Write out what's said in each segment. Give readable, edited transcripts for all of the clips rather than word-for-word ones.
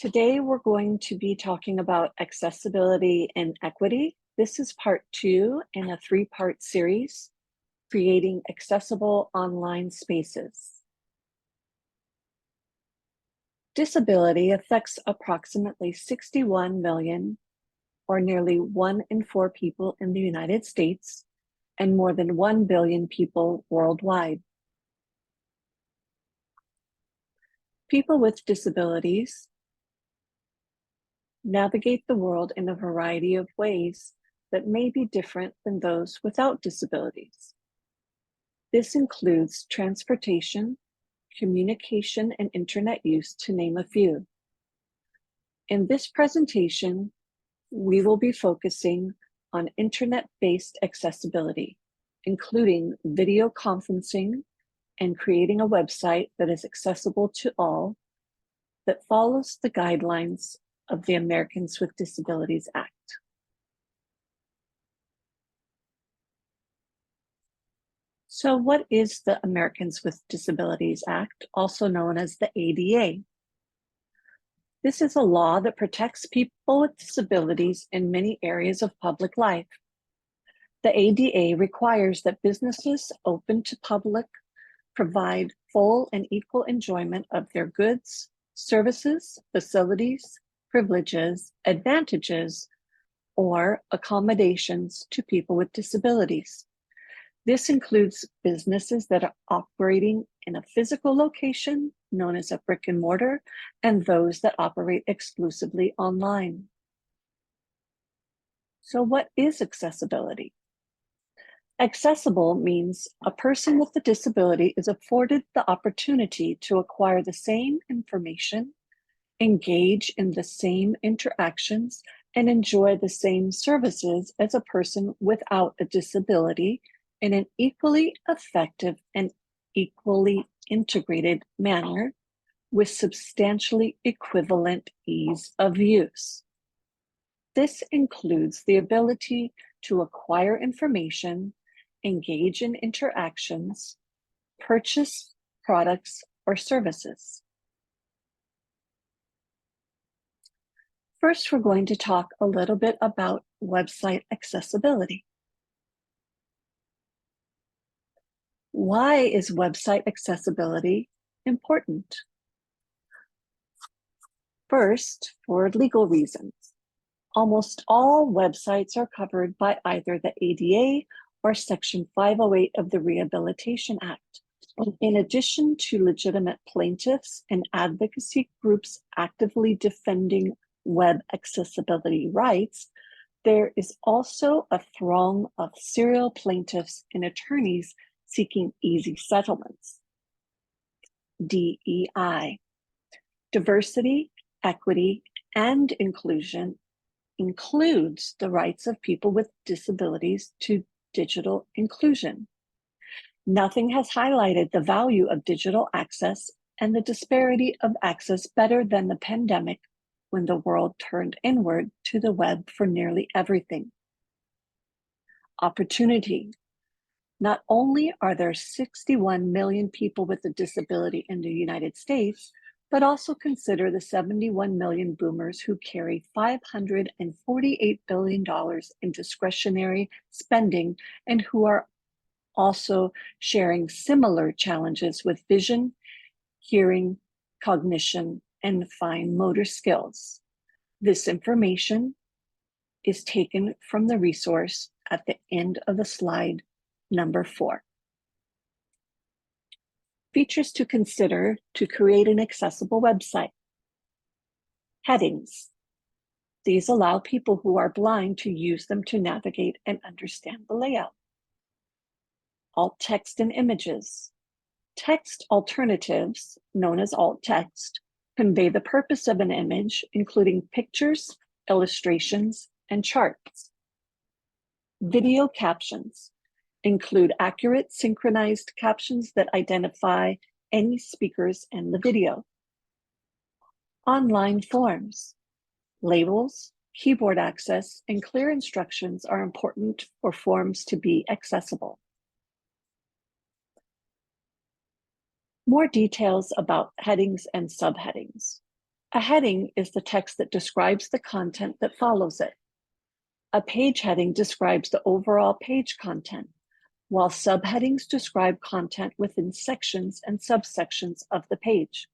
Today, we're going to be talking about accessibility and equity. This is part 2 in a 3-part series, creating accessible online spaces. Disability affects approximately 61 million, or nearly 1 in 4 people in the United States, and more than 1 billion people worldwide. People with disabilities navigate the world in a variety of ways that may be different than those without disabilities. This includes transportation, communication, and internet use, to name a few. In this presentation, we will be focusing on internet-based accessibility, including video conferencing and creating a website that is accessible to all, that follows the guidelines of the Americans with Disabilities Act. So what is the Americans with Disabilities Act, also known as the ADA? This is a law that protects people with disabilities in many areas of public life. The ADA requires that businesses open to public provide full and equal enjoyment of their goods, services, facilities, privileges, advantages, or accommodations to people with disabilities. This includes businesses that are operating in a physical location, known as a brick and mortar, and those that operate exclusively online. So what is accessibility? Accessible means a person with a disability is afforded the opportunity to acquire the same information, engage in the same interactions, and enjoy the same services as a person without a disability in an equally effective and equally integrated manner with substantially equivalent ease of use. This includes the ability to acquire information, engage in interactions, purchase products or services. First, we're going to talk a little bit about website accessibility. Why is website accessibility important? First, for legal reasons. Almost all websites are covered by either the ADA or Section 508 of the Rehabilitation Act. In addition to legitimate plaintiffs and advocacy groups actively defending web accessibility rights, there is also a throng of serial plaintiffs and attorneys seeking easy settlements. DEI. Diversity, equity, and inclusion includes the rights of people with disabilities to digital inclusion. Nothing has highlighted the value of digital access and the disparity of access better than the pandemic, when the world turned inward to the web for nearly everything. Opportunity. Not only are there 61 million people with a disability in the United States, but also consider the 71 million boomers who carry $548 billion in discretionary spending and who are also sharing similar challenges with vision, hearing, cognition, and fine motor skills. This information is taken from the resource at the end of the slide, number 4. Features to consider to create an accessible website. Headings. These allow people who are blind to use them to navigate and understand the layout. Alt text and images. Text alternatives, known as alt text, convey the purpose of an image, including pictures, illustrations, and charts. Video captions include accurate synchronized captions that identify any speakers in the video. Online forms. Labels, keyboard access, and clear instructions are important for forms to be accessible. More details about headings and subheadings. A heading is the text that describes the content that follows it. A page heading describes the overall page content, while subheadings describe content within sections and subsections of the page.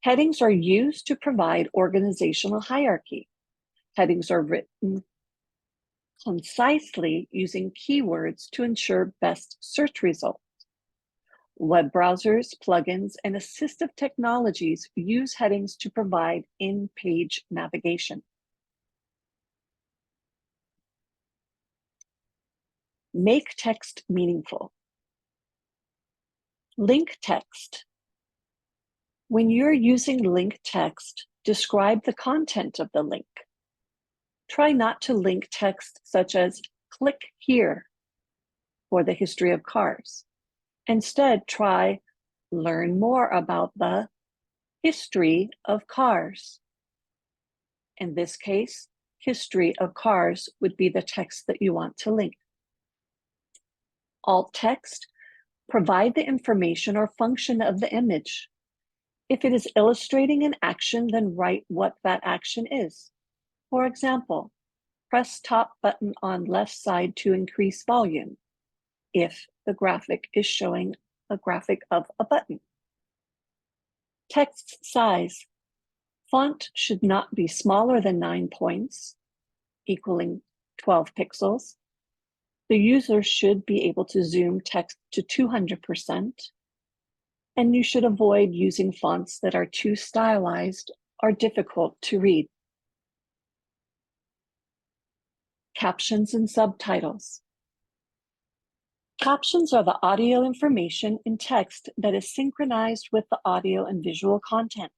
Headings are used to provide organizational hierarchy. Headings are written concisely using keywords to ensure best search results. Web browsers, plugins, and assistive technologies use headings to provide in-page navigation. Make text meaningful. Link text. When you're using link text, describe the content of the link. Try not to link text such as "click here" for the history of cars. Instead, try "learn more about the history of cars." In this case, history of cars would be the text that you want to link. Alt text, provide the information or function of the image. If it is illustrating an action, then write what that action is. For example, press top button on left side to increase volume, if the graphic is showing a graphic of a button. Text size. Font should not be smaller than 9 points, equaling 12 pixels. The user should be able to zoom text to 200%, and you should avoid using fonts that are too stylized or difficult to read. Captions and subtitles. Captions are the audio information in text that is synchronized with the audio and visual content.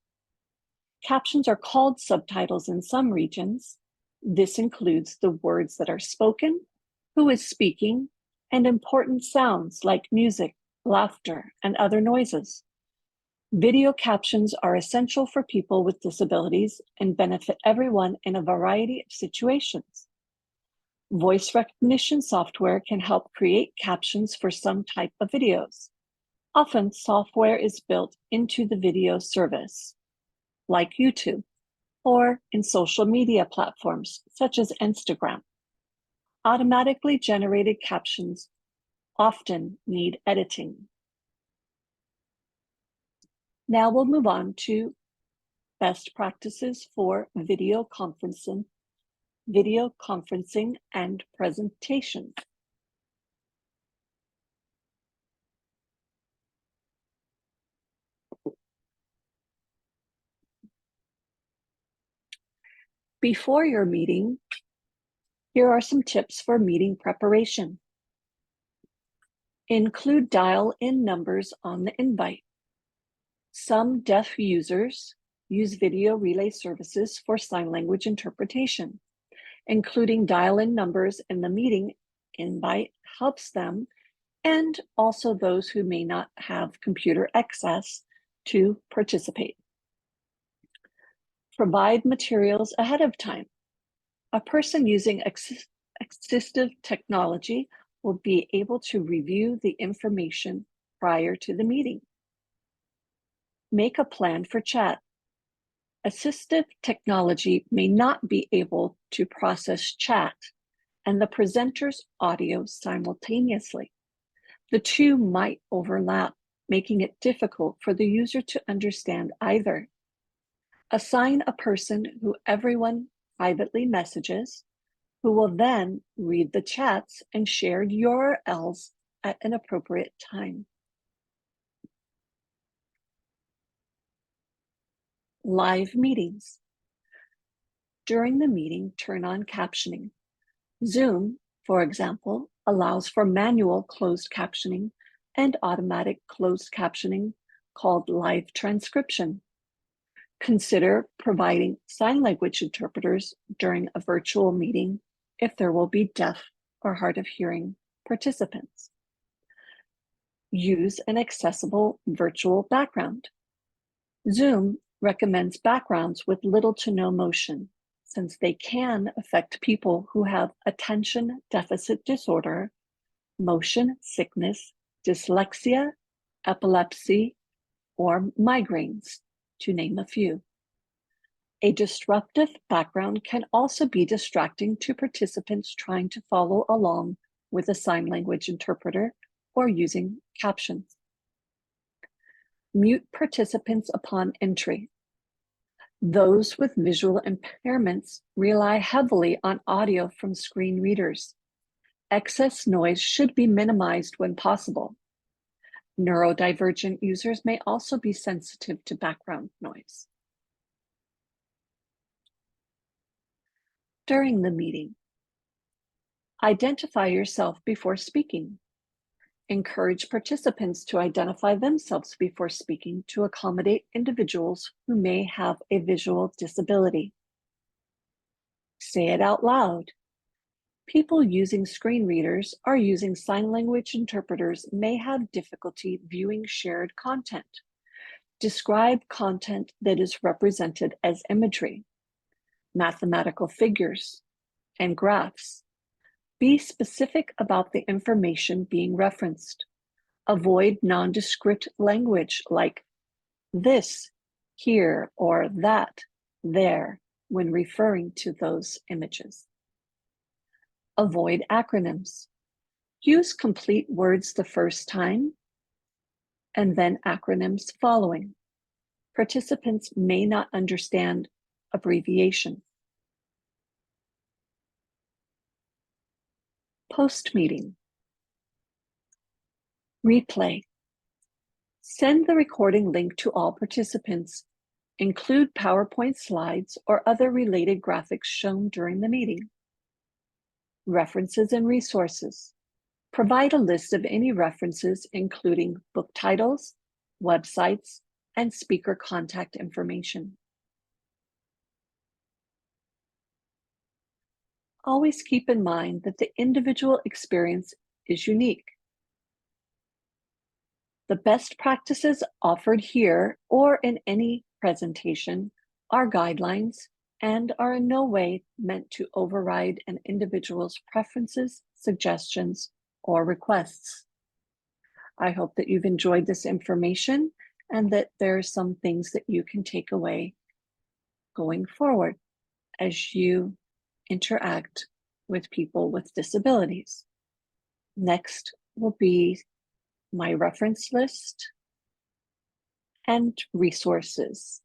Captions are called subtitles in some regions. This includes the words that are spoken, who is speaking, and important sounds like music, laughter, and other noises. Video captions are essential for people with disabilities and benefit everyone in a variety of situations. Voice recognition software can help create captions for some type of videos. Often, software is built into the video service, like YouTube, or in social media platforms such as Instagram. Automatically generated captions often need editing. Now we'll move on to best practices for video conferencing and presentation. Before your meeting, here are some tips for meeting preparation. Include dial-in numbers on the invite. Some deaf users use video relay services for sign language interpretation. Including dial-in numbers in the meeting invite helps them, and also those who may not have computer access to participate. Provide materials ahead of time. A person using assistive technology will be able to review the information prior to the meeting. Make a plan for chat. Assistive technology may not be able to process chat and the presenter's audio simultaneously. The two might overlap, making it difficult for the user to understand either. Assign a person who everyone privately messages, who will then read the chats and share URLs at an appropriate time. Live meetings. During the meeting, turn on captioning. Zoom, for example, allows for manual closed captioning and automatic closed captioning called live transcription. Consider providing sign language interpreters during a virtual meeting if there will be deaf or hard of hearing participants. Use an accessible virtual background. Zoom recommends backgrounds with little to no motion, since they can affect people who have attention deficit disorder, motion sickness, dyslexia, epilepsy, or migraines, to name a few. A disruptive background can also be distracting to participants trying to follow along with a sign language interpreter or using captions. Mute participants upon entry. Those with visual impairments rely heavily on audio from screen readers. Excess noise should be minimized when possible. Neurodivergent users may also be sensitive to background noise. During the meeting, identify yourself before speaking. Encourage participants to identify themselves before speaking to accommodate individuals who may have a visual disability. Say it out loud. People using screen readers or using sign language interpreters may have difficulty viewing shared content. Describe content that is represented as imagery, mathematical figures, and graphs. Be specific about the information being referenced. Avoid nondescript language like this, here, or that, there, when referring to those images. Avoid acronyms. Use complete words the first time and then acronyms following. Participants may not understand abbreviation. Post-meeting. Replay. Send the recording link to all participants. Include PowerPoint slides or other related graphics shown during the meeting. References and resources. Provide a list of any references, including book titles, websites, and speaker contact information. Always keep in mind that the individual experience is unique. The best practices offered here or in any presentation are guidelines and are in no way meant to override an individual's preferences, suggestions, or requests. I hope that you've enjoyed this information and that there are some things that you can take away going forward as you interact with people with disabilities. Next will be my reference list and resources.